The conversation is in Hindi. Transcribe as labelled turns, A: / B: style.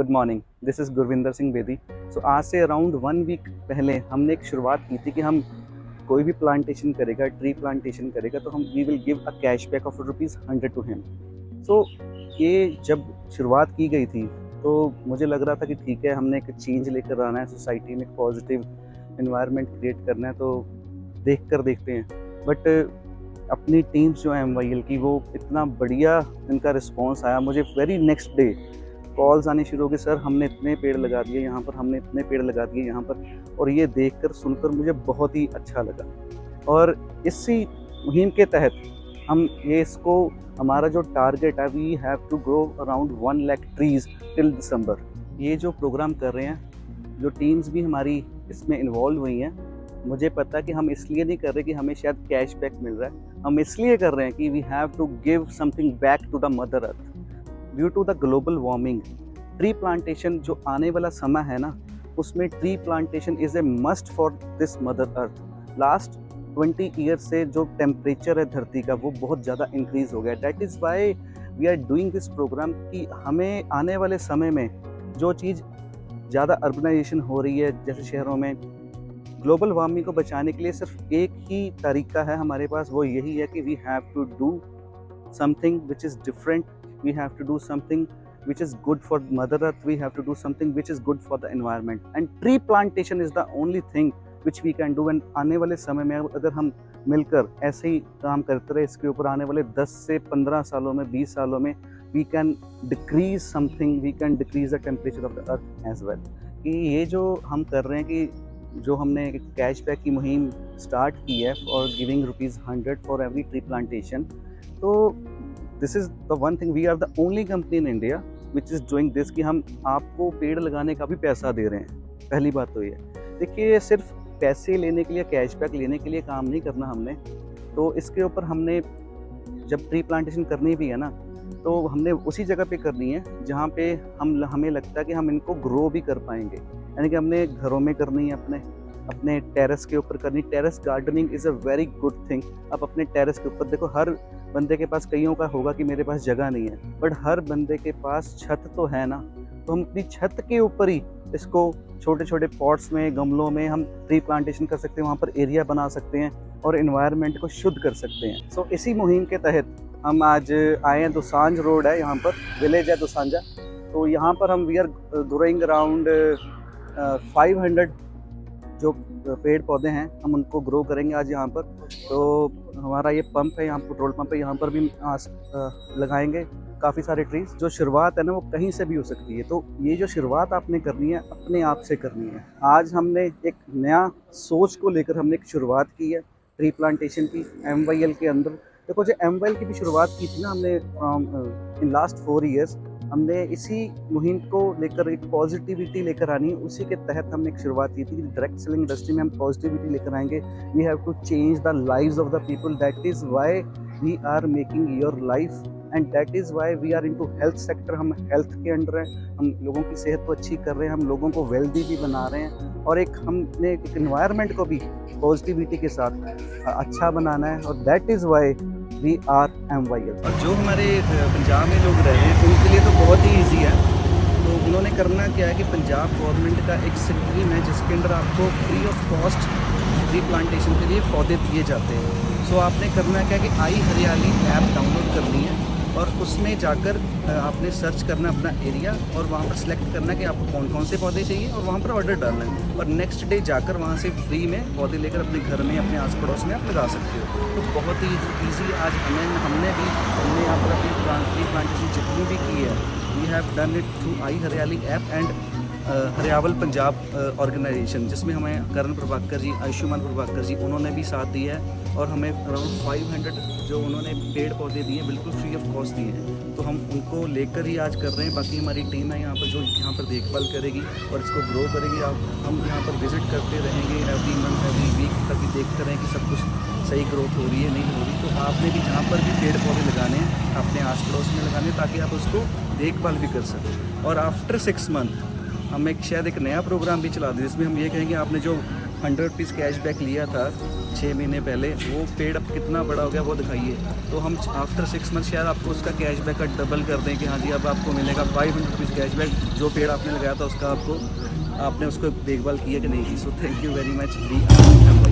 A: Good morning, this is Gurvinder Singh Bedi. So आज से अराउंड 1 वीक पहले हमने एक शुरुआत की थी कि हम कोई भी प्लांटेशन करेगा, ट्री प्लांटेशन करेगा तो हम we will give a cashback of ₹100 to him. So ये जब शुरुआत की गई थी तो मुझे लग रहा था कि ठीक है, हमने एक चेंज लेकर आना है सोसाइटी में, एक पॉजिटिव एनवायरनमेंट क्रिएट करना है, तो देखते हैं। बट अपनी टीम्स जो है MYL की, वो इतना बढ़िया इनका रिस्पॉन्स आया, मुझे वेरी नेक्स्ट डे कॉल्स आनी शुरू हो गई, सर हमने इतने पेड़ लगा दिए यहाँ पर, हमने इतने पेड़ लगा दिए यहाँ पर। और ये देखकर सुनकर मुझे बहुत ही अच्छा लगा। और इसी मुहिम के तहत हम ये इसको, हमारा जो टारगेट है, we have to grow around 1 lakh trees till December. ये जो प्रोग्राम कर रहे हैं, जो टीम्स भी हमारी इसमें इन्वॉल्व हुई हैं, मुझे पता है कि हम इसलिए नहीं कर रहे कि हमें शायद कैशबैक मिल रहा है, हम इसलिए कर रहे हैं कि we have to give something back to the mother earth due to the global warming. Tree plantation जो आने वाला समय है ना, उसमें tree plantation is a must for this mother earth. Last 20 years से जो टेम्परेचर है धरती का, वो बहुत ज़्यादा इंक्रीज़ हो गया। That is why we are doing this program कि हमें आने वाले समय में जो चीज़ ज़्यादा अर्बनाइजेशन हो रही है, जैसे शहरों में, ग्लोबल वार्मिंग को बचाने के लिए सिर्फ एक ही तरीका है हमारे पास, वो यही है कि we have to do something which is different, we have to do something which is good for mother earth, we have to do something which is good for the environment, and tree plantation is the only thing which we can do। and आने वाले समय में अगर हम मिलकर ऐसे ही काम करते रहे इसके ऊपर, आने वाले 10 से 15 सालों में, 20 सालों में, we can decrease something, we can decrease the temperature of the earth as well। कि ये जो हम कर रहे हैं, कि जो हमने कैशबैक की मुहिम स्टार्ट की है और giving ₹100 for every tree plantation, तो this is the one thing, we are the only company in India which is doing this, कि हम आपको पेड़ लगाने का भी पैसा दे रहे हैं। पहली बात तो ये देखिए, सिर्फ पैसे लेने के लिए, कैशबैक लेने के लिए काम नहीं करना हमने। तो इसके ऊपर हमने जब ट्री प्लांटेशन करनी भी है ना, तो हमने उसी जगह पे करनी है जहाँ पे हमें लगता है कि हम इनको ग्रो भी कर पाएंगे। यानी कि हमने घरों में करनी है, अपने टेरेस के ऊपर करनी। Terrace gardening is a very good thing. आप अपने टेरेस के ऊपर देखो, हर बंदे के पास, कईयों का होगा कि मेरे पास जगह नहीं है, बट हर बंदे के पास छत तो है ना, तो हम अपनी छत के ऊपर ही इसको छोटे छोटे पॉट्स में, गमलों में हम ट्री प्लांटेशन कर सकते हैं, वहाँ पर एरिया बना सकते हैं और इन्वायरमेंट को शुद्ध कर सकते हैं। सो इसी मुहिम के तहत हम आज आए हैं। दोसांझ रोड है, यहाँ पर विलेज है दोसांझा, तो यहाँ पर हम वी आर ग्रोइंग अराउंड 500 जो पेड़ पौधे हैं, हम उनको ग्रो करेंगे आज यहाँ पर। तो हमारा ये पंप है, यहाँ पेट्रोल पंप है, यहाँ पर भी लगाएंगे काफ़ी सारे ट्रीज। जो शुरुआत है ना, वो कहीं से भी हो सकती है, तो ये जो शुरुआत आपने करनी है, अपने आप से करनी है। आज हमने एक नया सोच को लेकर हमने एक शुरुआत की है ट्री प्लांटेशन की MYL के अंदर। देखो, जो MYL की भी शुरुआत की थी ना हमने इन लास्ट 4 ईयर्स, हमने इसी मुहिम को लेकर एक पॉजिटिविटी लेकर आनी है। उसी के तहत हमने एक शुरुआत की थी कि डायरेक्ट सेलिंग इंडस्ट्री में हम पॉजिटिविटी लेकर आएंगे। We have to change the lives of the people, that is why we are making your life, and that is why we are into health sector. हम हेल्थ के अंडर हैं, हम लोगों की सेहत को अच्छी कर रहे हैं, हम लोगों को वेल्दी भी बना रहे हैं, और एक हमने एक इन्वायरमेंट को भी पॉजिटिविटी के साथ अच्छा बनाना है, और that is why we are MYL। और जो हमारे पंजाब में लोग रह रहे हैं, उनके लिए तो बहुत ही ईजी है। तो उन्होंने करना क्या है कि पंजाब गवर्नमेंट का एक स्कीम है जिसके अंदर आपको free of cost tree plantation के लिए पौधे दिए जाते हैं। सो आपने करना क्या है कि आई हरियाली ऐप डाउनलोड करनी है, और उसमें जाकर आपने सर्च करना अपना एरिया, और वहाँ पर सिलेक्ट करना कि आपको कौन कौन से पौधे चाहिए, और वहाँ पर ऑर्डर डालना है, और नेक्स्ट डे जाकर वहाँ से फ्री में पौधे लेकर अपने घर में, अपने आस पड़ोस में आप लगा सकते हो। तो बहुत ही ईजी आज हमने यहाँ पर अपनी ट्री प्लांटेशन जितनी भी की है, we have done it through I Hariyali app and Hariyawal Punjab organisation, जिसमें हमें करण प्रभाकर जी, आयुष्मान प्रभाकर जी, उन्होंने भी साथ दिया है, और हमें अराउंड 500 जो उन्होंने पेड़ पौधे दिए, बिल्कुल फ्री ऑफ कॉस्ट दिए हैं। तो हम उनको लेकर ही आज कर रहे हैं। बाकी हमारी टीम है यहाँ पर जो यहाँ पर देखभाल करेगी और इसको ग्रो करेगी। हम यहाँ पर विज़िट करते रहेंगे एवरी मंथ, एवरी वीक, ताकि देखते रहें कि सब कुछ सही ग्रोथ हो रही है, नहीं हो रही। तो आपने भी जहाँ पर भी पेड़ पौधे लगाने हैं, अपने आस पड़ोस में लगाने, ताकि आप उसको देखभाल भी कर सकें। और आफ्टर 6 मंथ हम शायद एक नया प्रोग्राम भी चला दें, जिसमें हम ये कहेंगे आपने जो 100 रुपीज़ कैशबैक लिया था 6 महीने पहले, वो पेड़ अब कितना बड़ा हो गया वो दिखाइए। तो हम आफ्टर 6 मंथ शायद आपको उसका कैशबैक का डबल कर दें कि हाँ जी अब आपको मिलेगा 500 रुपीज़ कैशबैक, जो पेड़ आपने लगाया था उसका आपने उसको देखभाल की है कि नहीं की। So thank you very much.